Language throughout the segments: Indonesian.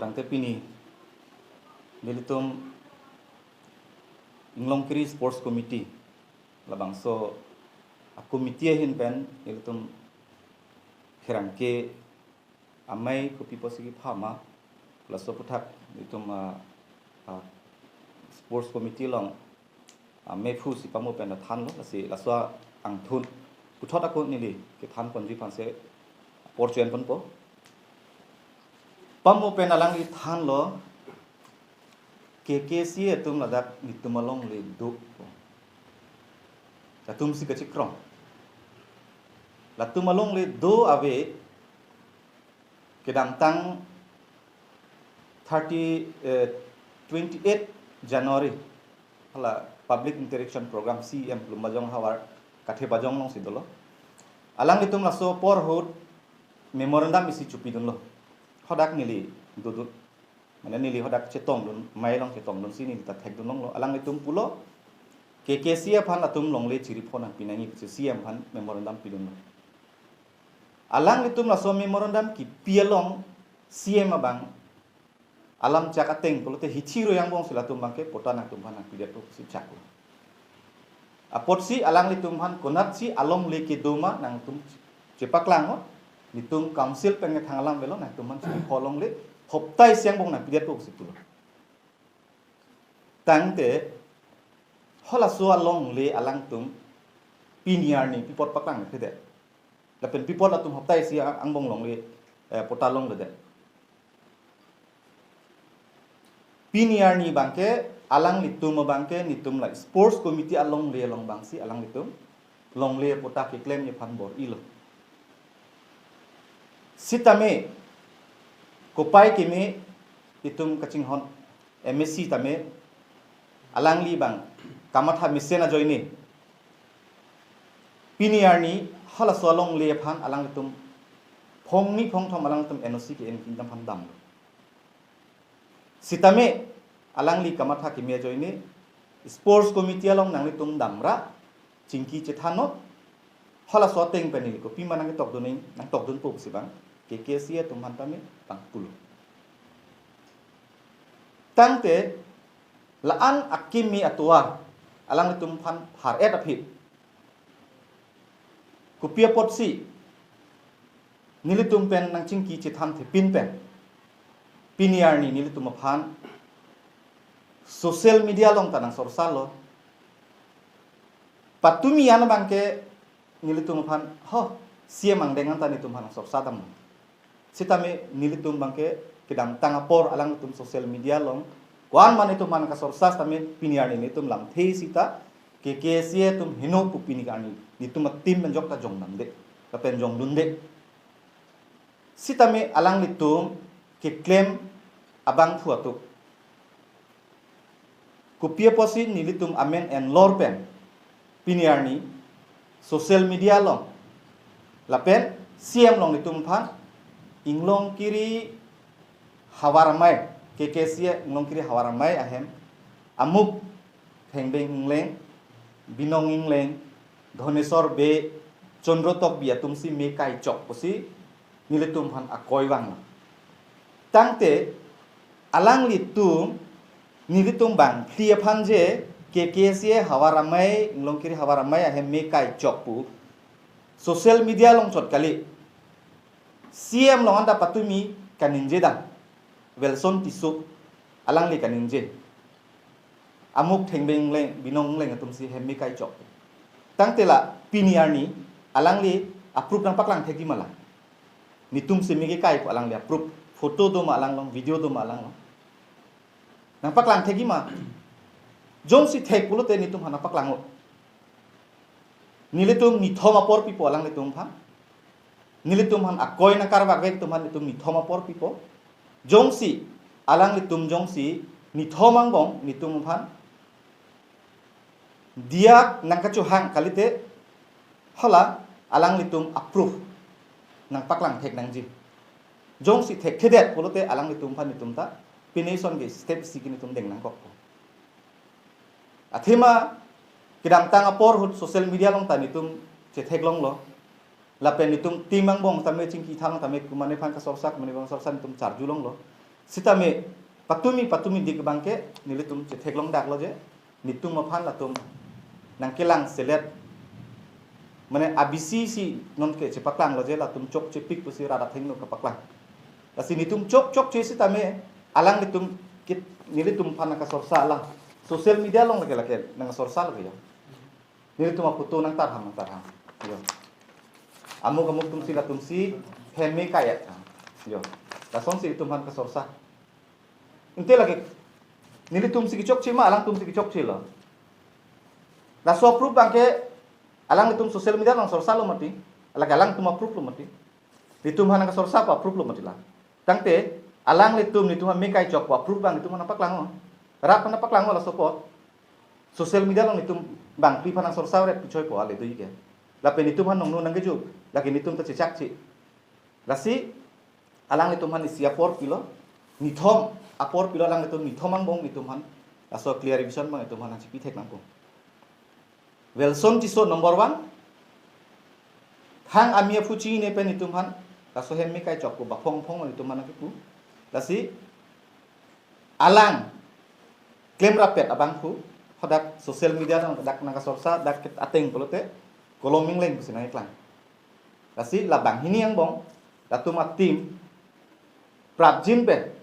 tangte pini nilitum Inglong Kiri Sports Committee labang so committee hin pen nilitum khirangke amai kopi posigi phama plus so puthak nilitum sports committee long me phu si pamu pen than lo lasi laswa ang thun puthot akut nili ke than konji panse porchen pon po pamu pen alang i than lo KKC tum ladak nitumalong le du tum si kachikrong latumalong le do ave kedam tang 28 January hala public interaction program CM lumajong hawar kathe bajong long sidolo alang itum laso por hot memorandum isi chupi dun lo hodak nili dudut mana nili hodak cetong dun mai long cetong dun sini ta thek dun long lo alang itum pulo KKC phan atum long le chiri phone pinangi CM phan memorandum pidun lo alang itum laso memorandum ki pialong CM abang alam cakateng pulo te hichiro yang bong sila tumbangke potana tumhan pidat tu si cakku apot si alang li tumhan konat si along le ke doma nang tum cepak lang nitum council penge thangalam belo nang tumhan si holong le hoptai siang bong nang pidat tu si pulo tangte hola so along le alang tum piniar ni pipot paklang khede lapen pipot atum hoptai si ang bong long le potalong le de piniar ni bangke alang litum bangke nitum la sports committee along le long bangsi alang litum long le pota ke claim ni phan bor ilo sitame kopai keme itum kaching hon MSc tame alang li bang kamatha misena joini piniar ni hala solong le phan alang litum phong ni phong thom alang litum NOC ke en kindam phan dam sitame alang li kamatha ki me joini sports committee along nang litum damra chingki chethano hola so teng penili ko pi manang tok duning nang tok dun puk sibang KKC tum hantame tang pulu tangte laan akimi atwa alang litum phan har et aphit kupia potsi nilitum pen nang chingki chethan the pin pen piniar ni nilitum phan social media long tanang sorsalo patumi yana bangke nilitum phan ho sia mang dengan tani tum phan sorsadam sitame nilitum bangke kedam tangapor alang tum social media long kwan man itu man ka sorsas tame piniar ni tum lam thei sita KKC tum hino pu pinikani nitum tim menjok ta jong nam de ka pen jong dun de sitame alang litum ke claim abang fuatu kupia posi nilitum amen and lorpen piniar ni social media long lapen CM long litum phan inglong kiri hawaramai KKC inglong kiri hawaramai ahem amuk thengbeng ingleng binong ingleng dhonesor be chondrotok biatum si me kai chok posi nilitum phan akoi wang tangte alang litum nilitum bang clear phan je KKC hawaramai inglong kiri hawaramai ahem me kai chok pu social media long chot kali CM long anda patumi kaninje dang welson tisuk alang li kaninje amuk thengbeng leng binong leng atum si hem me kai chok tangtela piniar ni alang li approve nang paklang theki mala nitum se me kai pu alang li approve photo do ma alang long video do ma alang long nang paklang theki ma jong si thek pulo te nitum hana paklang nilitum ni thoma por pipo alang litum pha nilitum han akoi na karba vek tum han litum ni thoma por pipo jong si alang litum jong si ni thomang bong nitum phan dia nang kachu hang kalite hala alang litum approve nang paklang thek nang ji jong si thek thedet pulo te alang litum phan nitum ta pination ge step sikini tum deng nang kok athema kidam tang apor hut social media long tani tum che thek long lo la pen nitum timang bong tame chingki thang tame kumane phan ka sorsak mane bong sorsan tum charju long lo sitame patumi di bangke nilitum ce theklong dak lo je nitum maphan latum nangkelang selet mane abisi si non ke ce paklang lo je latum chok ce pik pusi rada thengno ka paklang lasi nitum chok ce sitame alang nitum kit nilitum phan ka sorsa alang social media long lake nang sorsa lo ya nilitum aputo nang tarham yo amuk tum si heme kayat yo lasong si itum phan ka sorsa inte lagi nilitum si kichok chima alang tum si kichok chila la so approve bangke alang nitum social media lang sorsa lo mati alang tum approve lo mati nitum hana ka sorsa pa approve lo mati la tangte alang nitum me kai chok pa approve bang nitum hana paklang rap hana paklang la support social media lang nitum bang pri hana sorsa re pichoi po ale dui ke la pe nitum han nong nang geju lagi nitum ta chak chi la si alang nitum han isia 4 kilo nithom apor pilo lang nitum nithomang bong nitum han aso clear revision bang nitum han chipi thek nang ko Wilson tiso number 1 hang amia fuchi ne pe nitum han aso hemmi kai chok ko bapong phong nitum han ku lasi alang claim rapet abang ku hodak social media nang dak nang sorsa dak ateng polote koloming leng kusinai klang lasi labang hini yang bong datum atim prabjin pe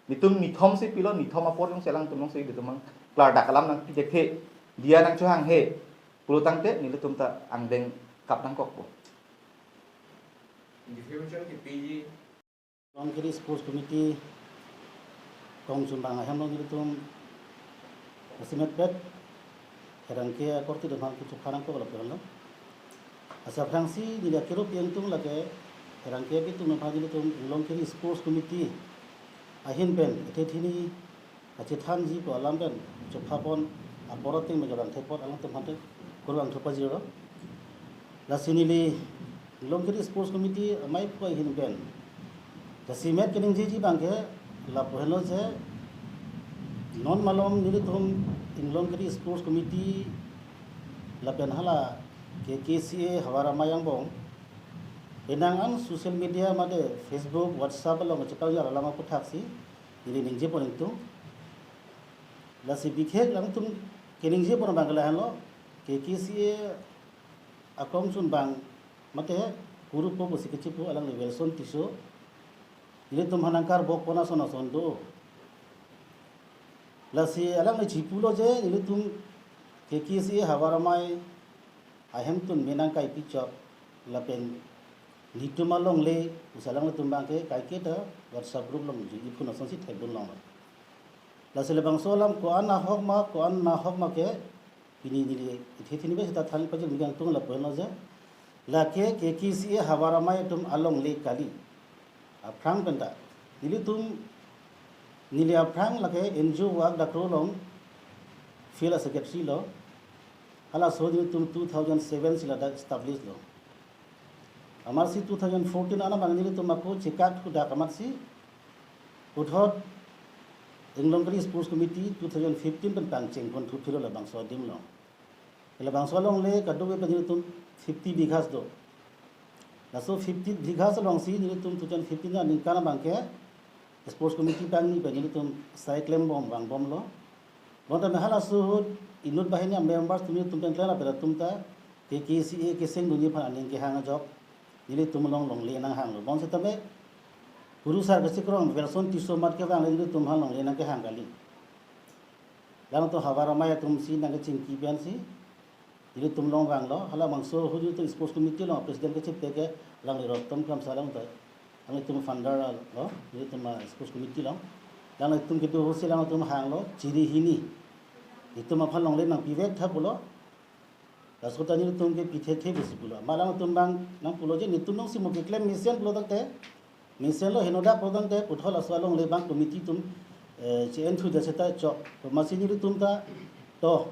nitum nithom si pilo nithom apor yung selang tumong si ditumang klar dakalam nang pijekhe dia nang chuhang he pulutang te nilitum ta angdeng kap nang kok po diffusion ki PG long kiri sports committee tong sumbang aham long nilitum asimet pet herang ke korti demang ki chukharang ko balap lo asa frangsi nila kiro piang tung lage herang ke bi tung phagi nilitum long kiri sports committee ahin ben ethini acithan ji ko alam ben chophapon aboroting mejoran thepot alang temhate kurang thopa jiro lasinili longkiri sports committee amai ko ahin ben tasimet kening ji bangke la pohelo je non malom nilitum in longkiri sports committee la ben hala KKCA hawara mayang bong enangan social media made Facebook WhatsApp lo ngachakal ya lama ko taksi ini ningje pon itu lasi bikhe lang tum keningje pon bangla halo KKCA akong sun bang mate guru po bosi kechipu alang level son tiso ini tum hanangkar bok pona sona sondo lasi alang ne chipulo je ini tum KKCA hawaramai ahem tun menang kai pichok lapen Nitum along le usalang le tumbang ke kai ke ta WhatsApp group long ji ipu na sonsi thek dun long la sele bang solam ko an na hok ma ke ini ni thethini be ta thali pajil migang tung la pono je la ke ki hawara mai tum along le kali aprang benda nili tum nili aprang la ke NGO wak da kro long fila secretary lo ala sodi tum 2007 sila da establish lo amar si 2014 ana bangili tumako chekat ku dak amar si uthot Englongkri sports committee 2015 pen pangcheng kon thupiro la bangso dim lo la bangso long le kadu be bangili tum 50 bighas do la so 50 bighas long si ni tum 2015 na ninkana bangke sports committee bang ni bangili tum cyclem bom bang bom lo bonta mehala su inut bahini members tumi tum pen kala pera tum ta KKCA ke seng dunia phan aning ke hanga job nili tumlong long le nang hang lo bon se tabe guru sar gasi krong version tiso mat ke bang nili tum hang long le nang ke hang kali lang to hawara maya tum si nang ke chingki ben si nili tumlong bang lo hala mangso huju to sports committee lo president ke chip ke lang le rotom kam salang to ang tum funder lo nili tum sports committee lo lang le tum ke to hosi lang tum hang lo chiri hini itu ma phan long le nang pivek tha pulo Rasota ni tum ke pithe the besi pulo malang tum bang nang pulo je ni tum nong si mo ke claim mission pulo takte mission lo henoda podang te puthol aswalong le bang committee tum chen thu de seta chok to masini tum ta to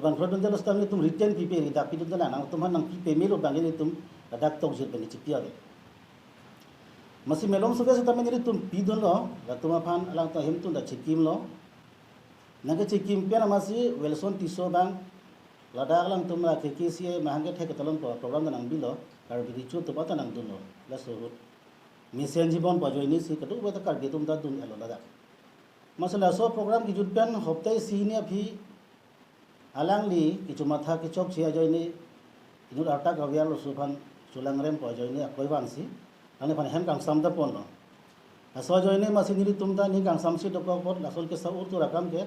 bang khrodon de lostam ni tum written pipe ri da pi dun na nang tum nang pipe me lo bang ni tum dak tok jir bani chipia de masi melom sobe seta me ni tum pi dun lo la tum phan alang to him tum da chikim lo nang ke chikim pe na masi welson tiso bang Lada alang tumla KKCA mahangge thek talon ko program nang bilo kar bi chu to bata nang dulo la so misen jibon pa joini si kadu ba ta kar ge tum ta dun elo la da masala so program ki jut pen hoptai si ne phi alang li ki chuma tha ki chok sia joini inur ata ka wial su phan sulang rem pa joini akoi wan si ane phan hem kang sam da pon no aso joini masin ni tum ta ni kang sam si do ko pot la sol ke sa ur tu rakam ke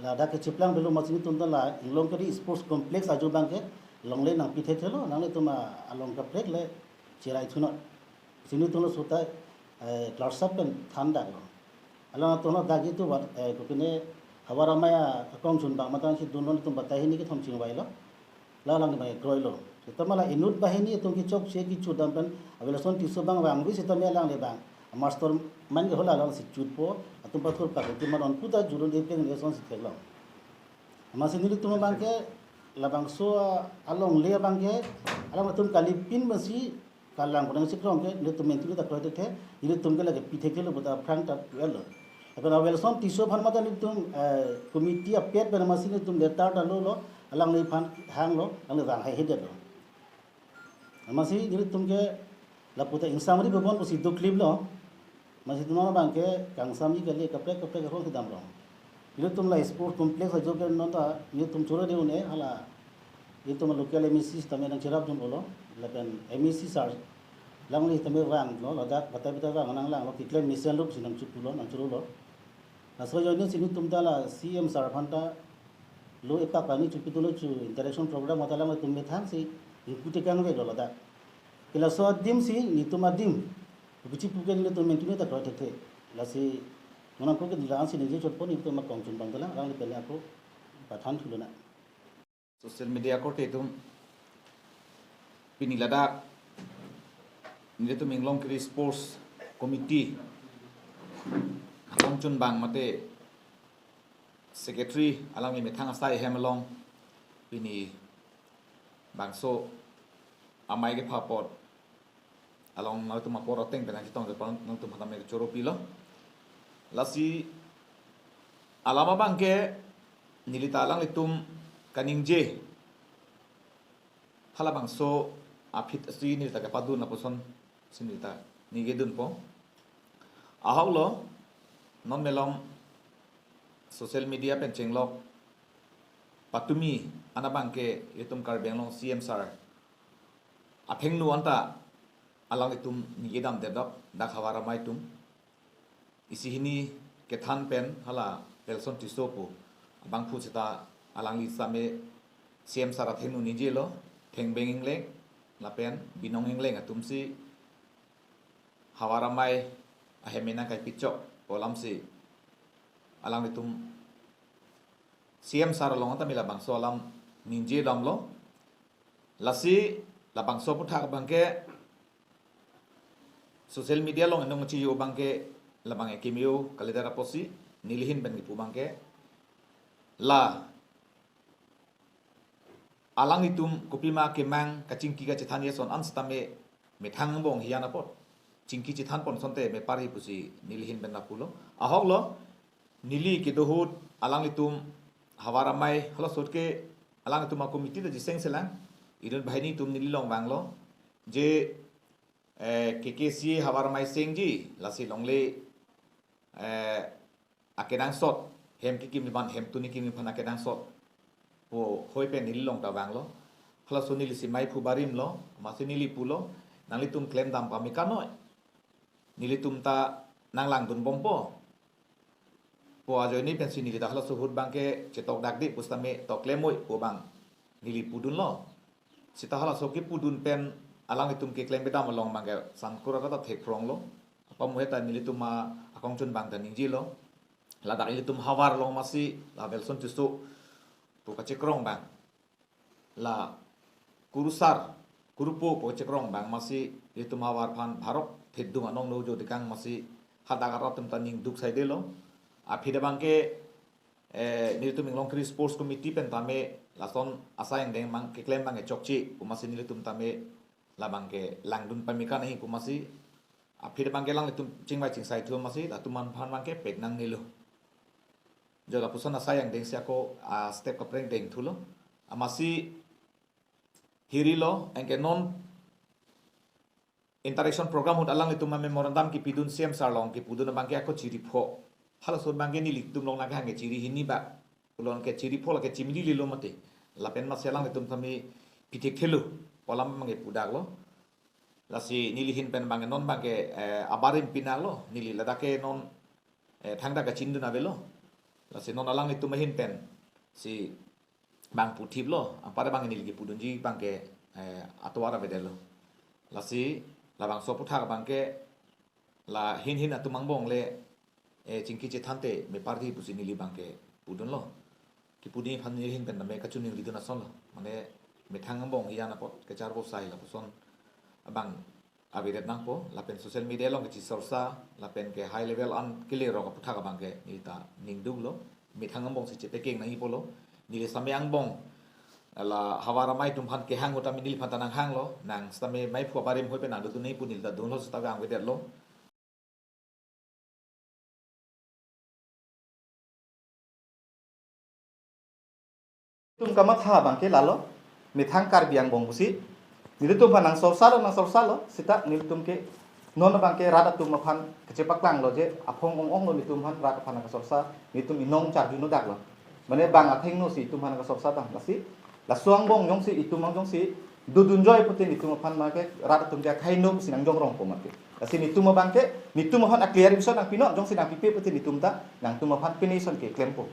la da ke chiplang dulu masin tum ta la inglong ke sports complex aju bang ke long le nang pithe thelo nang le tuma along ka plek le chirai thuno sini tuno suta clasap pen thanda lo along tuno dagi tu bat ko kene hawara maya akong chun bang matan si dunon tum batai ni ke thom ching wai lo la lang mai kroi lo sitamala inut bahini tum ki chok che ki chudam pen avelason tisu bang bang bi sitamya lang le bang master man ge hola lang si chutpo atum pathur ka ti manon puta jurun de pen leson si thelo masin ni tum bang ke labang so along le bang ke along tum kalipin masi kalang kodang sikrong ke le tum mentu ta krote the ile tum ke lage pithe ke lo buta frank ta welo akan awelson tiso phan mata ni tum committee apet ben masi ni tum leta ta lo alang ni phan hang lo ang rang hai hede lo masi ile tum ke la puta insamri bebon usi do clip lo masi tum na bang ke kang sami ke le kapre kapre ke ro ki dam lo ile tum la sport complex ajo ke no ta ile tum chore de une hala ile tum local MEC tame nang cherap jum bolo lakan MEC sar lang li tame wang lo ladak batai batai wang nang lang lo kiklem mission look sinang chupulo nang churu lo naso jo ni sini tum ta la CM sar phanta lo epak pani chupitulo chu interaction program matala ma tum methan si ikute kang ve lo ladak kila so dim si ni tum adim bichi puken le tum mentune ta krote the la si mana ko ke dilang si ni je chot pon tum ma kong chun bang tala rang le pele ako pathan thuluna social media ko te tum pinilada ni tum inglong kri sports committee kong chun bang mate secretary alang mi methang asai hemalong pini bangso amai ke phapot along ma tum apor teng ben ki tong de pon nang tum hatame choro pilo lasi alama bangke nilita lang litum kaningje phala bangso apit si ni ta ka padun na poson sinita ni gedun po ahaulo non melong social media pen chenglok patumi anabangke itum kar benglong CM sar apheng nu anta alang itum ni gedam de dok dak hawara mai tum isi hini ke than pen hala pelson tisopu bang phu sita alang li same CM sar athenu ni jelo theng benging lek lapen binong ingleng atum si hawara mai ahemena kai pichok olam si alang itum CM sar long ta mila bang so alam ninje dam lo lasi la bang so puthak bangke social media long endong chi yo bangke la bang ekimio kalidara posi nilihin ben ipu bangke la alang itum kopima kemang kachingki ka chithania son anstame methang bong hiana pot chingki chithan pon sonte me pari pusi nilihin ben napulo ahoglo nili ki dohut alang itum hawara mai halo sotke alang itum committee de jiseng selang idun bahini tum nili long banglo je KKC hawara mai sengji lasi longle akedang sot hem ki kim ban hem tuni kim pan akedang sot po hoi pe nili long ta banglo halo so nili si mai phu barim lo masu nili pulo nang litum claim dam pamika noi nili tum ta nang lang dun bompo po ajo ni pensi nili ta halo so hut bangke cetok dak di pustame to claim moi po bang nili pudun lo sita hala so ki pudun pen alang itum ke claim bedam long bangke sangkura ta thek prong lo apa muhe ta nili tum ma akong chun bang ta ningji lo la dak nili tum hawar long masi la belson tisu po ka cekrong bang la kurusar kurupo po cekrong bang masi itu mawar phan bharok theddu anong no jo dikang masi hadagarot tum taning duk sai de lo aphide bangke nilitum inglong kri sports committee pen tame lason asayang deng mang ke claim bang e chokchi umasi nilitum tame la bangke langdun pamika nahi kumasi aphide bangke lang litum chingbai chingsai thu masi atuman phan bangke pek nang nilo jola puson asayang deng siako step ka preng deng thulo amasi hirilo engke non interaction program hut alang itu memorandum ki pidun sem sarlong ki pudun bangke aku ciri pho hala so bangke ni lik tum long nak hange ciri hini ba ulon ke ciri pho la ke chimli lilo mate lapen ma selang itum thami pitik thelu polam mangi pudak lo lasi nilihin pen bange non bangke abarim pinalo nili ladake non thangda ka chindu na belo lasi non alang itu mahin pen si bang putib lo pada bang nili ki pudunji bangke atwara bedelo lasi labang so puthak bangke la hin atu mangbong le chingki che thante me pardi pusi nili bangke pudun lo ki pudi phan ni hin pen na me ka chuning lidun ason lo mane me thangbong hiana pot ke char bo sai la puson abang abiret nang po lapen social media long ke sorsa lapen ke high level an kile ro ka puthak bangke ni ta ningdung lo me thangbong si che pekeng na hi polo ni le samyang bong la hawara mai tum phan ke hang uta minil phan tanang hang lo nang stame mai phu barim hoi pe na du nei punil da don lo sta gang wedet lo tum kamat ha bangke lalo mithang kar biang bong busi nilitum phan nang sorsa lo sita nilitum ke non bangke rada tum phan kecepak lang lo je aphong ong lo nitum phan rada phan ka sorsa nitum inong char junu dak lo mane bang atheng no si tum phan ka sorsa bang lasi la suang bong yong si itum mang jong si dudun joy putin nitum phan ma ke rada tum ja khaino si nang jong rong po ma ke lasi nitum bangke nitum phan a clear episode nang pino jong si nang pipe putin nitum ta nang tum phan pinison ke claim po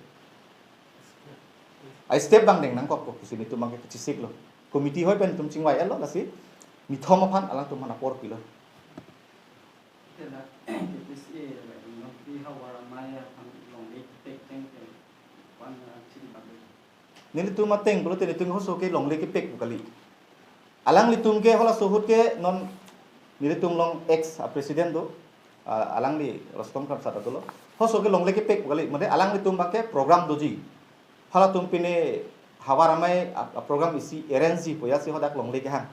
ai step bang deng nang kok ko sini tu mangke kechisik lo komiti hoi pen tum chingwai elo lasi mi thom phan alang tum mana por pilo Tela KPSA la no ki hawara maya ang long tek teng wan chiri babe. nili tum mateng bolo te tum hoso ke long le ke pek kali alang li tum ke hola sohut ke non nili tum long ex president do alang li rostom kan sata lo hoso ke long le ke pek kali mane alang li tum bake program doji hala tum pine hawara mai program isi RNC poya si hodak long le ke hang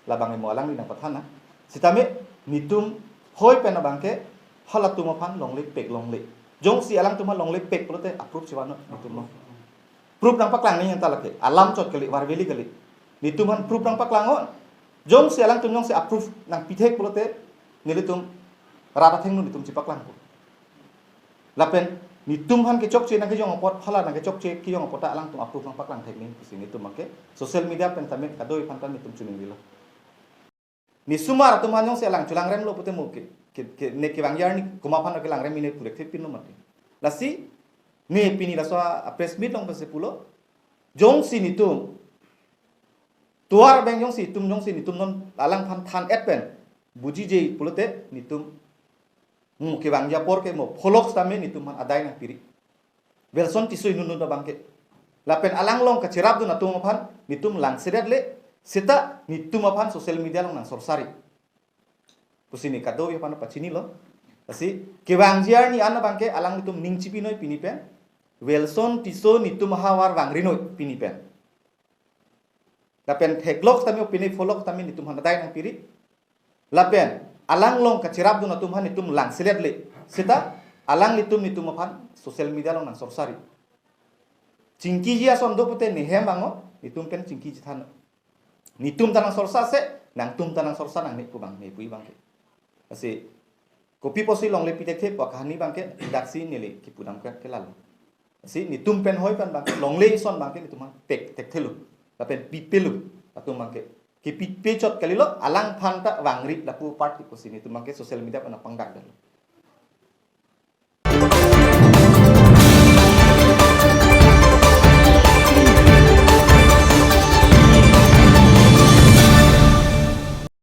labang mo alang li nang pathana sitame nitum hoi pena bangke hala tum phan long le pek long le jong si alang tum long le pek polote approve siwano nitum lo proof nang paklang ni yang talake alam chot kali warveli kali nitum han proof nang paklang on jong si alang tum jong si approve nang pithek polote nilitum rata theng nu nitum si paklang ko lapen nitum han ke chok che nang ke jong pot phala nang ke chok che ki jong pot alang tum approve nang paklang thek ni sini tum make social media pen tamen kadoi phan tan nitum chuning dilo ni sumar tum han jong si alang chulang rem lo pote mo ke ne ke bang yar ni kuma phan ke lang rem ni ne purek thep pin no mate lasi ne pini la so press meet long pase pulo jong si nitum tuar beng jong si nitum non alang phan than et pen buji je pulote nitum ke bang ya por ke mo pholok stame nitum han adai na piri version tisoi nunu da bangke lapen alang long ka chirap du na tum phan nitum lang sedet le sita nitum phan social media long nang sorsari pusini kado yo pan pachini lo asi ke bang jiar ni ana bangke alang nitum ningchipi noi pini pen welson tiso nitum hawar bangri noi pini pen lapen theklok stame pini pholok stame nitum han adai na piri lapen alang long ka chirap du na tum han nitum lang sedet le sita alang nitum phan social media long nang sorsari chingki jia son do pute ni hem bango nitum pen chingki jithan nitum tanang sorsa se nang tum tanang sorsa nang ni pu bang ni pui bangke asi kopi posi long le pitek the pa kahani bangke daksi ni le ki pudam ka ke lalu asi nitum pen hoi pan bangke long le son bangke nitum tek tek thelu la pen pipelu atum bangke ki pipe chot kalilo alang phan ta wangri la pu party posi nitum bangke social media pan pangdak dal